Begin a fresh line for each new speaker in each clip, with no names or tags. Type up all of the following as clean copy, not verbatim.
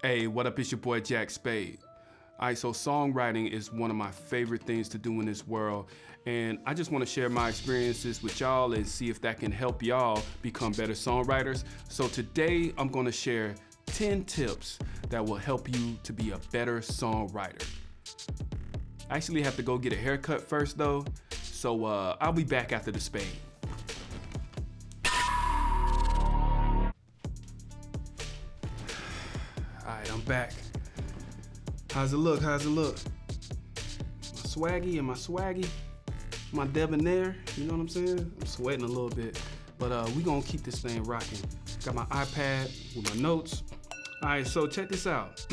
Hey, what up? It's your boy Jack Spade. All right, so songwriting is one of my favorite things to do in this world, and I just want to share my experiences with y'all and see if that can help y'all become better songwriters. So today I'm going to share 10 tips that will help you to be a better songwriter. I actually have to go get a haircut first though, so I'll be back after the spade. All right, I'm back. How's it look? How's it look? My swaggy? Am I swaggy? My debonair? You know what I'm saying? I'm sweating a little bit, but we gonna keep this thing rocking. Got my iPad with my notes. All right, so check this out.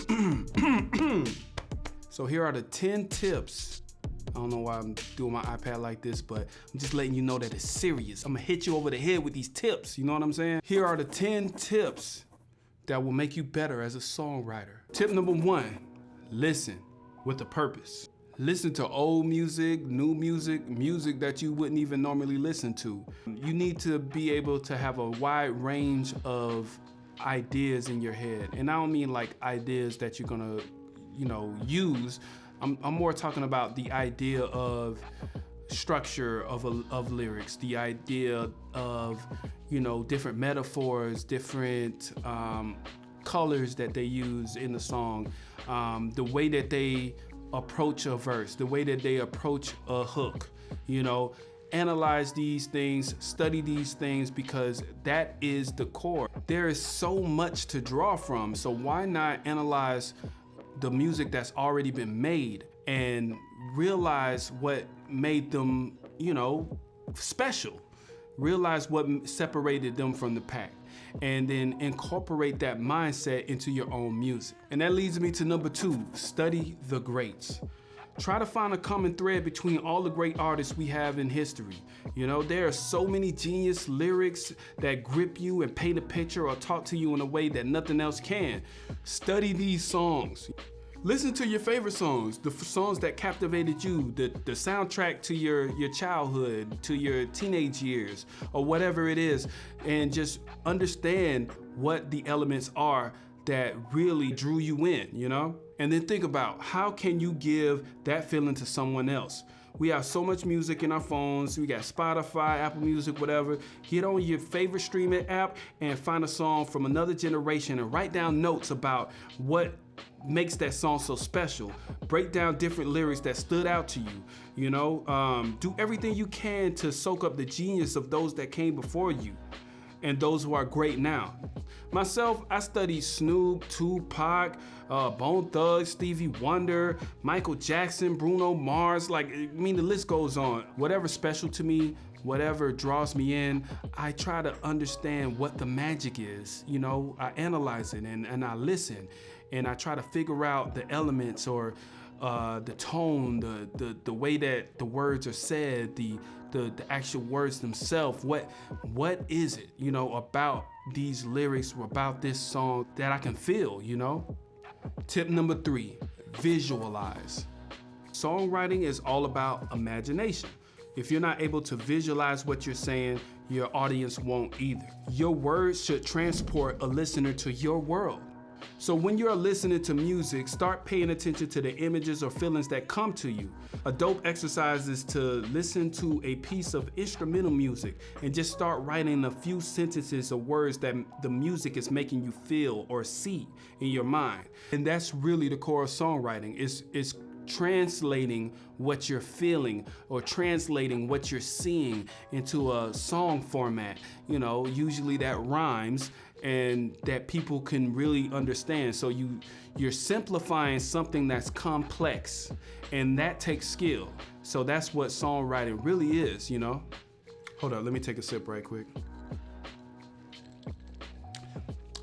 So here are the 10 tips. I don't know why I'm doing my iPad like this, but I'm just letting you know that it's serious. I'm gonna hit you over the head with these tips, you know what I'm saying? Here are the 10 tips that will make you better as a songwriter. Tip number 1. Listen with a purpose. Listen to old music, new music, music that you wouldn't even normally listen to. You need to be able to have a wide range of ideas in your head. And I don't mean like ideas that you're gonna, use. I'm more talking about the idea of structure of lyrics, the idea of, different metaphors, different colors that they use in the song, the way that they approach a verse, the way that they approach a hook, analyze these things, study these things, because that is the core. There is so much to draw from, so why not analyze the music that's already been made and realize what made them, special. Realize what separated them from the pack, and then incorporate that mindset into your own music. And that leads me to number 2, study the greats. Try to find a common thread between all the great artists we have in history. There are so many genius lyrics that grip you and paint a picture or talk to you in a way that nothing else can. Study these songs. Listen to your favorite songs, the songs that captivated you, the soundtrack to your childhood, to your teenage years, or whatever it is, and just understand what the elements are that really drew you in, And then think about, how can you give that feeling to someone else? We have so much music in our phones. We got Spotify, Apple Music, whatever. Get on your favorite streaming app and find a song from another generation and write down notes about what makes that song so special. Break down different lyrics that stood out to you, do everything you can to soak up the genius of those that came before you and those who are great now. Myself, I studied Snoop, Tupac, Bone Thugs, Stevie Wonder, Michael Jackson, Bruno Mars, the list goes on. Whatever's special to me, whatever draws me in, I try to understand what the magic is. I analyze it and I listen, and I try to figure out the elements or the tone, the way that the words are said, the actual words themselves. What is it, about these lyrics or about this song that I can feel, Tip number 3, visualize. Songwriting is all about imagination. If you're not able to visualize what you're saying, your audience won't either. Your words should transport a listener to your world. So when you're listening to music, start paying attention to the images or feelings that come to you. A dope exercise is to listen to a piece of instrumental music and just start writing a few sentences or words that the music is making you feel or see in your mind. And that's really the core of songwriting, is translating what you're feeling or translating what you're seeing into a song format. Usually that rhymes and that people can really understand. So you're simplifying something that's complex, and that takes skill. So that's what songwriting really is, Hold up, let me take a sip right quick.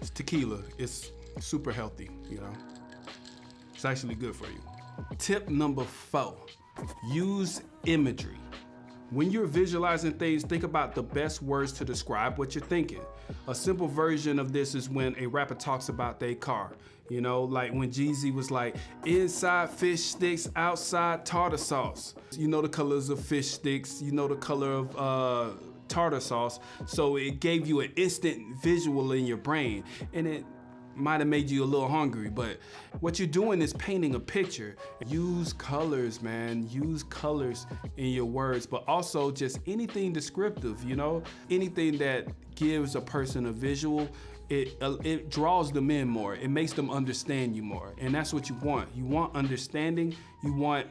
It's tequila. It's super healthy, It's actually good for you. Tip number 4, use imagery. When you're visualizing things, think about the best words to describe what you're thinking. A simple version of this is when a rapper talks about their car. Like when Jeezy was like, inside fish sticks, outside tartar sauce. The colors of fish sticks, the color of tartar sauce. So it gave you an instant visual in your brain. And it might have made you a little hungry, but what you're doing is painting a picture. Use colors, man. Use colors in your words, but also just anything descriptive, you know? Anything that gives a person a visual, it draws them in more. It makes them understand you more. And that's what you want. You want understanding. You want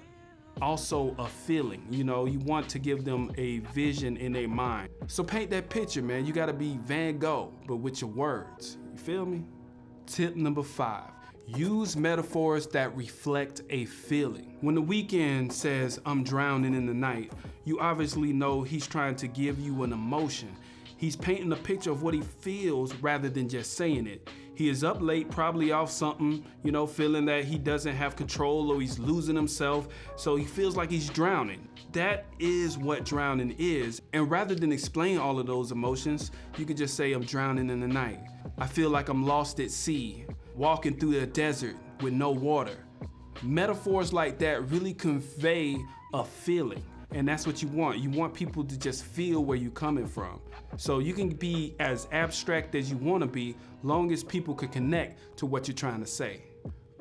also a feeling, you know? You want to give them a vision in their mind. So paint that picture, man. You gotta be Van Gogh, but with your words. You feel me? Tip number 5, use metaphors that reflect a feeling. When The Weeknd says, "I'm drowning in the night," you obviously know he's trying to give you an emotion. He's painting a picture of what he feels rather than just saying it. He is up late, probably off something, you know, feeling that he doesn't have control or he's losing himself, so he feels like he's drowning. That is what drowning is. And rather than explain all of those emotions, you could just say, "I'm drowning in the night. I feel like I'm lost at sea, walking through the desert with no water." Metaphors like that really convey a feeling. And that's what you want. You want people to just feel where you're coming from. So you can be as abstract as you want to be, long as people can connect to what you're trying to say.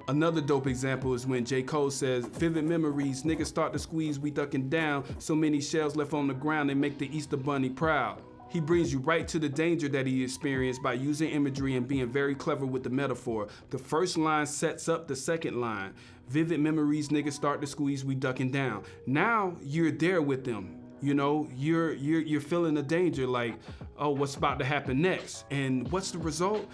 Another dope example is when J. Cole says, "Vivid memories, niggas start to squeeze, we ducking down. So many shells left on the ground, they make the Easter Bunny proud." He brings you right to the danger that he experienced by using imagery and being very clever with the metaphor. The first line sets up the second line. Vivid memories, niggas start to squeeze, we ducking down. Now you're there with them. You know, you're feeling the danger, like, oh, what's about to happen next? And what's the result?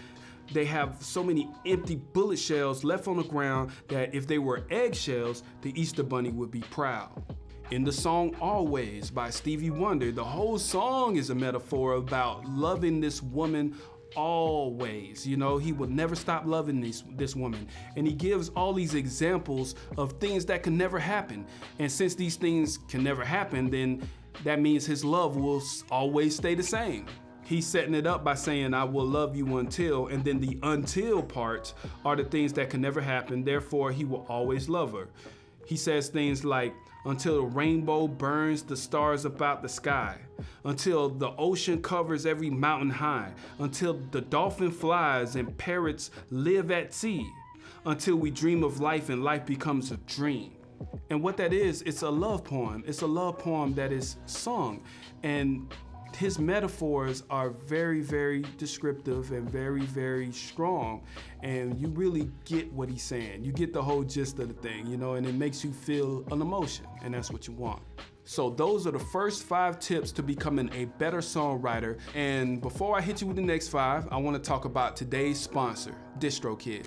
They have so many empty bullet shells left on the ground that if they were eggshells, the Easter Bunny would be proud. In the song Always by Stevie Wonder, the whole song is a metaphor about loving this woman always. You know, he will never stop loving this woman. And he gives all these examples of things that can never happen. And since these things can never happen, then that means his love will always stay the same. He's setting it up by saying, "I will love you until," and then the until parts are the things that can never happen, therefore he will always love her. He says things like, "Until the rainbow burns the stars about the sky, until the ocean covers every mountain high, until the dolphin flies and parrots live at sea, until we dream of life and life becomes a dream." And what that is, it's a love poem. It's a love poem that is sung. And his metaphors are very, very descriptive and very, very strong. And you really get what he's saying. You get the whole gist of the thing, you know, and it makes you feel an emotion, and that's what you want. So those are the first 5 tips to becoming a better songwriter. And before I hit you with the next 5, I want to talk about today's sponsor, DistroKid.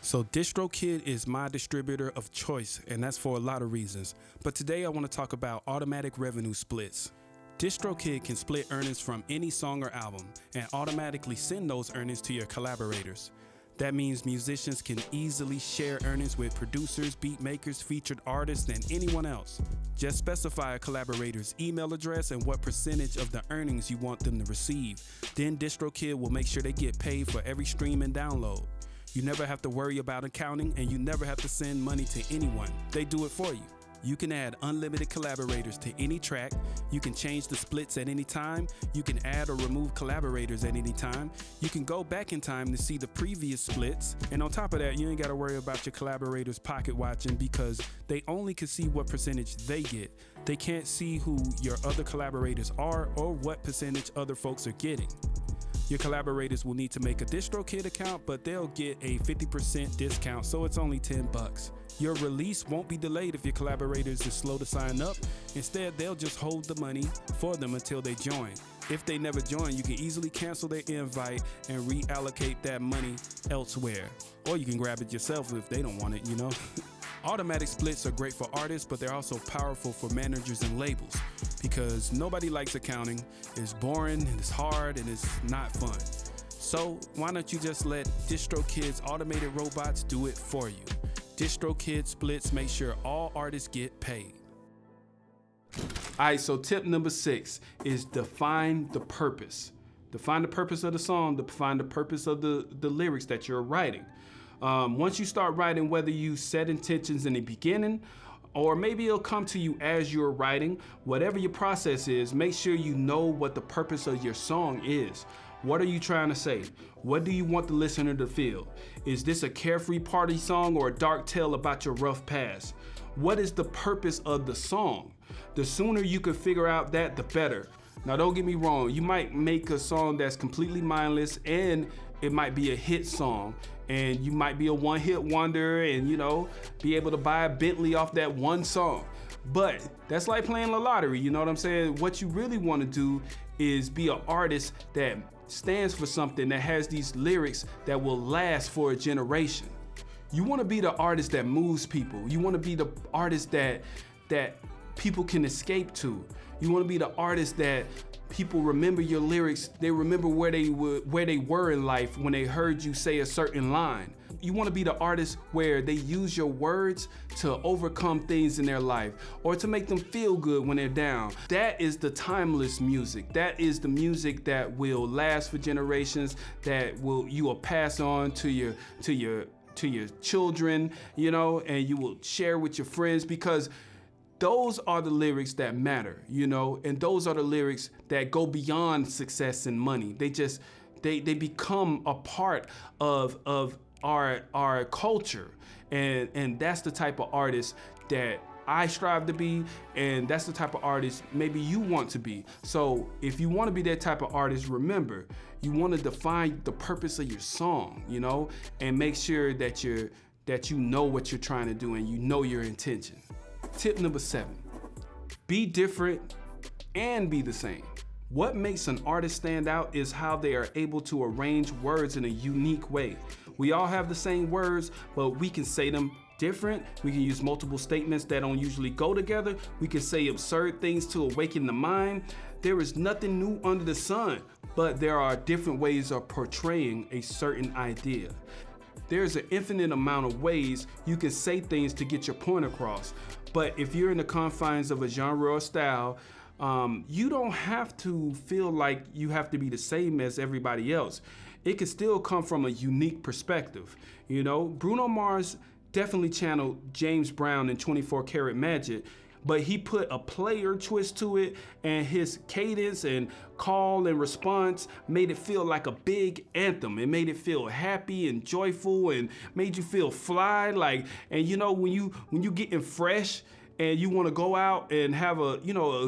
So DistroKid is my distributor of choice, and that's for a lot of reasons. But today I want to talk about automatic revenue splits. DistroKid can split earnings from any song or album and automatically send those earnings to your collaborators. That means musicians can easily share earnings with producers, beat makers, featured artists, and anyone else. Just specify a collaborator's email address and what percentage of the earnings you want them to receive. Then DistroKid will make sure they get paid for every stream and download. You never have to worry about accounting, and you never have to send money to anyone. They do it for you. You can add unlimited collaborators to any track. You can change the splits at any time. You can add or remove collaborators at any time. You can go back in time to see the previous splits. And on top of that, you ain't gotta worry about your collaborators pocket watching, because they only can see what percentage they get. They can't see who your other collaborators are or what percentage other folks are getting. Your collaborators will need to make a DistroKid account, but they'll get a 50% discount, so it's only $10. Your release won't be delayed if your collaborators are slow to sign up. Instead, they'll just hold the money for them until they join. If they never join, you can easily cancel their invite and reallocate that money elsewhere. Or you can grab it yourself if they don't want it, you know? Automatic splits are great for artists, but they're also powerful for managers and labels, because nobody likes accounting. It's boring and it's hard and it's not fun. So why don't you just let DistroKid's automated robots do it for you? DistroKid splits make sure all artists get paid. All right, so tip number 6 is define the purpose. Define the purpose of the song, define the purpose of the lyrics that you're writing. Once you start writing, whether you set intentions in the beginning, or maybe it'll come to you as you're writing, whatever your process is, make sure you know what the purpose of your song is. What are you trying to say? What do you want the listener to feel? Is this a carefree party song or a dark tale about your rough past? What is the purpose of the song? The sooner you can figure out that, the better. Now don't get me wrong, you might make a song that's completely mindless and it might be a hit song, and you might be a one-hit wonder and, you know, be able to buy a Bentley off that one song. But that's like playing the lottery, you know what I'm saying? What you really want to do is be an artist that stands for something, that has these lyrics that will last for a generation. You want to be the artist that moves people. You want to be the artist that people can escape to. You want to be the artist that people remember your lyrics. They remember where they were in life when they heard you say a certain line. You want to be the artist where they use your words to overcome things in their life or to make them feel good when they're down. That is the timeless music. That is the music that will last for generations, that you will pass on to your children, you know, and you will share with your friends, because those are the lyrics that matter, you know, and those are the lyrics that go beyond success and money. They become a part of our culture, and that's the type of artist that I strive to be, and that's the type of artist maybe you want to be. So if you want to be that type of artist, remember, you want to define the purpose of your song, you know, and make sure that you know what you're trying to do and you know your intention. Tip number 7, be different and be the same. What makes an artist stand out is how they are able to arrange words in a unique way. We all have the same words, but we can say them different. We can use multiple statements that don't usually go together. We can say absurd things to awaken the mind. There is nothing new under the sun, but there are different ways of portraying a certain idea. There's an infinite amount of ways you can say things to get your point across. But if you're in the confines of a genre or style, you don't have to feel like you have to be the same as everybody else. It can still come from a unique perspective. You know, Bruno Mars definitely channeled James Brown in 24 Karat Magic, but he put a player twist to it, and his cadence and call and response made it feel like a big anthem. It made it feel happy and joyful and made you feel fly, like, and you know, when you getting fresh and you want to go out and have a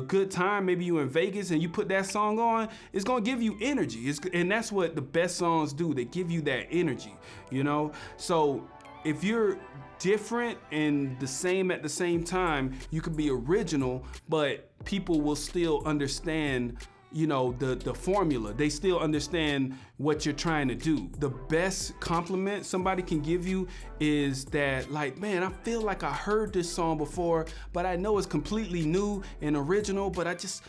good time, maybe you in Vegas and you put that song on, it's gonna give you energy. And that's what the best songs do. They give you that energy, you know? So if you're different and the same at the same time, you can be original, but people will still understand, you know, the formula. They still understand what you're trying to do. The best compliment somebody can give you is that, like, man, I feel like I heard this song before, but I know it's completely new and original, but I just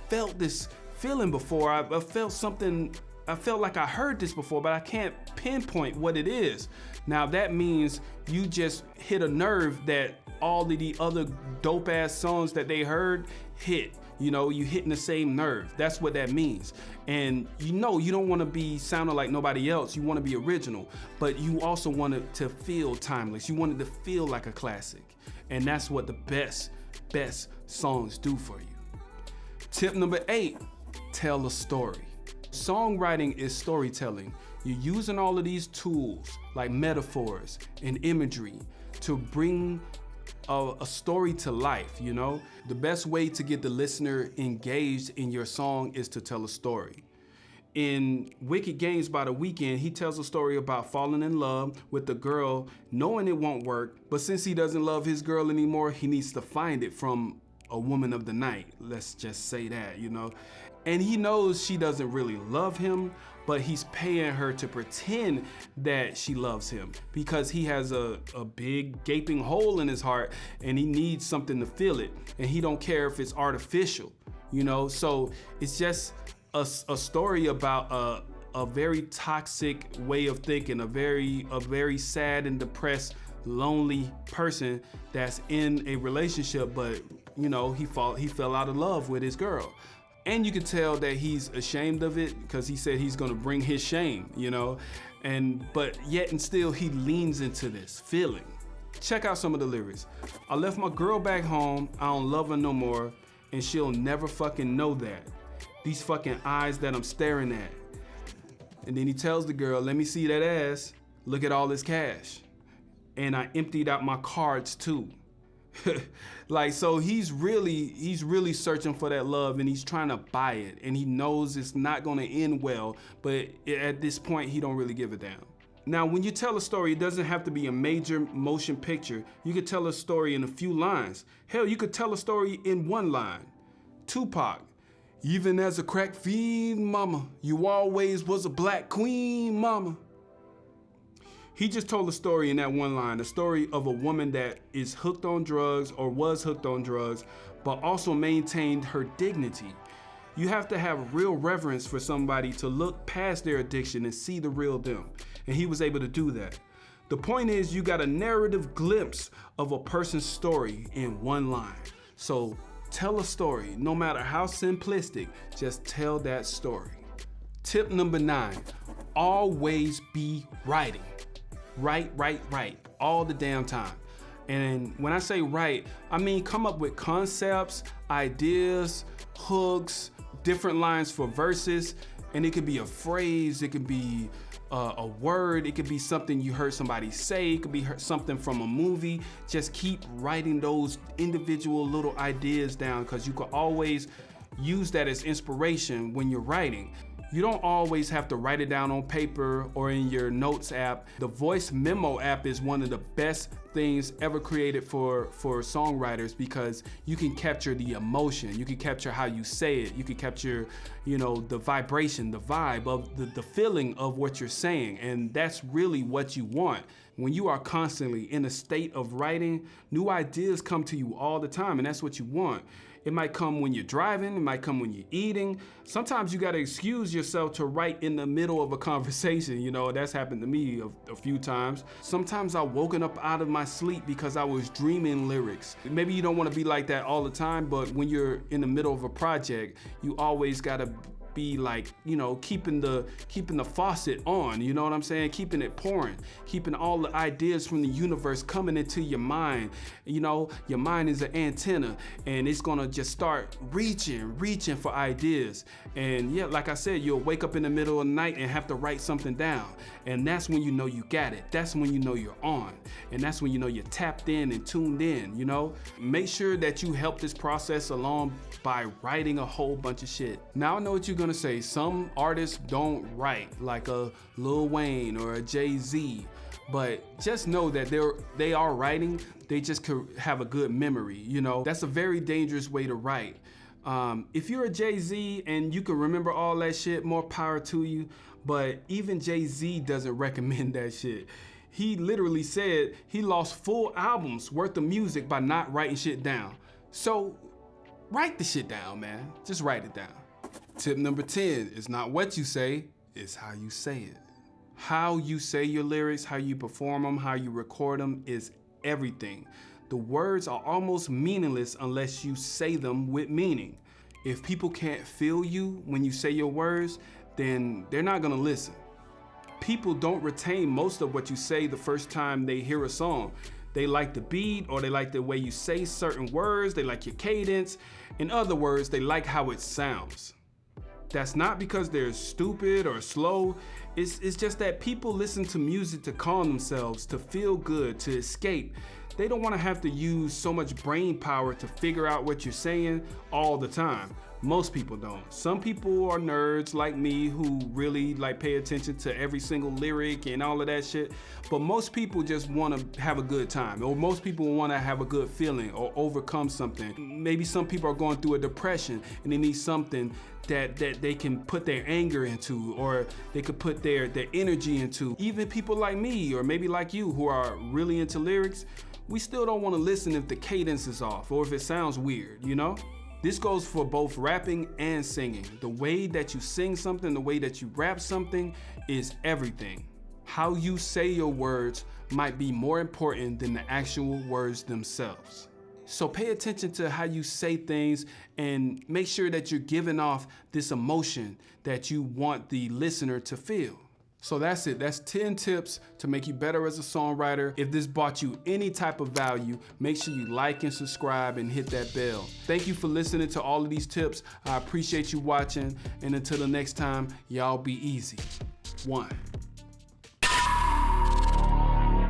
felt this feeling before. I felt something, I felt like I heard this before, but I can't pinpoint what it is. Now that means you just hit a nerve that all of the other dope ass songs that they heard hit. You know, you hitting the same nerve. That's what that means. And you know, you don't want to be sounding like nobody else. You want to be original, but you also want it to feel timeless. You want it to feel like a classic. And that's what the best songs do for you. Tip number 8, tell a story. Songwriting is storytelling. You're using all of these tools like metaphors and imagery to bring a story to life, you know? The best way to get the listener engaged in your song is to tell a story. In Wicked Games by The Weeknd, he tells a story about falling in love with the girl, knowing it won't work, but since he doesn't love his girl anymore, he needs to find it from a woman of the night. Let's just say that, you know? And he knows she doesn't really love him, but he's paying her to pretend that she loves him because he has a big gaping hole in his heart and he needs something to fill it. And he don't care if it's artificial, you know? So it's just a story about a very toxic way of thinking, a very sad and depressed, lonely person that's in a relationship, but you know, he fell out of love with his girl. And you can tell that he's ashamed of it because he said he's gonna bring his shame, you know? But yet and still he leans into this feeling. Check out some of the lyrics. I left my girl back home, I don't love her no more, and she'll never fucking know that. These fucking eyes that I'm staring at. And then he tells the girl, let me see that ass. Look at all this cash. And I emptied out my cards too. Like, so he's really searching for that love, and he's trying to buy it, and he knows it's not gonna end well, but at this point, he don't really give a damn. Now, when you tell a story, it doesn't have to be a major motion picture. You could tell a story in a few lines. Hell, you could tell a story in one line. Tupac, even as a crack fiend, mama, you always was a black queen, mama. He just told a story in that one line, a story of a woman that is hooked on drugs or was hooked on drugs, but also maintained her dignity. You have to have real reverence for somebody to look past their addiction and see the real them. And he was able to do that. The point is, you got a narrative glimpse of a person's story in one line. So tell a story, no matter how simplistic, just tell that story. Tip number 9, always be writing. Write, all the damn time. And when I say write, I mean come up with concepts, ideas, hooks, different lines for verses, and it could be a phrase, it could be a word, it could be something you heard somebody say, it could be something from a movie. Just keep writing those individual little ideas down, because you can always use that as inspiration when you're writing. You don't always have to write it down on paper or in your notes app. The voice memo app is one of the best things ever created for songwriters, because you can capture the emotion, you can capture how you say it, you can capture, the vibration, the vibe of the feeling of what you're saying, and that's really what you want. When you are constantly in a state of writing, new ideas come to you all the time, and that's what you want. It might come when you're driving, it might come when you're eating. Sometimes you gotta excuse yourself to write in the middle of a conversation. That's happened to me a few times. Sometimes I've woken up out of my sleep because I was dreaming lyrics. Maybe you don't wanna be like that all the time, but when you're in the middle of a project, you always gotta be like, keeping the faucet on, you know what I'm saying? Keeping it pouring, keeping all the ideas from the universe coming into your mind. Your mind is an antenna, and it's gonna just start reaching for ideas. And yeah, like I said, you'll wake up in the middle of the night and have to write something down. And that's when you know you got it. That's when you know you're on. And that's when you know you're tapped in and tuned in, Make sure that you help this process along by writing a whole bunch of shit. Now I know what you're gonna say. Some artists don't write, like a Lil Wayne or a Jay-Z, but just know that they are writing. They just could have a good memory, That's a very dangerous way to write. If you're a Jay-Z and you can remember all that shit, more power to you, but even Jay-Z doesn't recommend that shit. He literally said he lost full albums worth of music by not writing shit down. So write the shit down, man. Just write it down. Tip number 10 is not what you say, it's how you say it. How you say your lyrics, how you perform them, how you record them is everything. The words are almost meaningless unless you say them with meaning. If people can't feel you when you say your words, then they're not gonna listen. People don't retain most of what you say the first time they hear a song. They like the beat, or they like the way you say certain words, they like your cadence. In other words, they like how it sounds. That's not because they're stupid or slow. It's just that people listen to music to calm themselves, to feel good, to escape. They don't want to have to use so much brain power to figure out what you're saying all the time. Most people don't. Some people are nerds like me who really pay attention to every single lyric and all of that shit. But most people just want to have a good time, or most people want to have a good feeling or overcome something. Maybe some people are going through a depression and they need something that they can put their anger into, or they could put their energy into. Even people like me, or maybe like you, who are really into lyrics, we still don't want to listen if the cadence is off or if it sounds weird, This goes for both rapping and singing. The way that you sing something, the way that you rap something is everything. How you say your words might be more important than the actual words themselves. So pay attention to how you say things and make sure that you're giving off this emotion that you want the listener to feel. So that's it. That's 10 tips to make you better as a songwriter. If this brought you any type of value, make sure you like and subscribe and hit that bell. Thank you for listening to all of these tips. I appreciate you watching. And until the next time, y'all be easy. 1.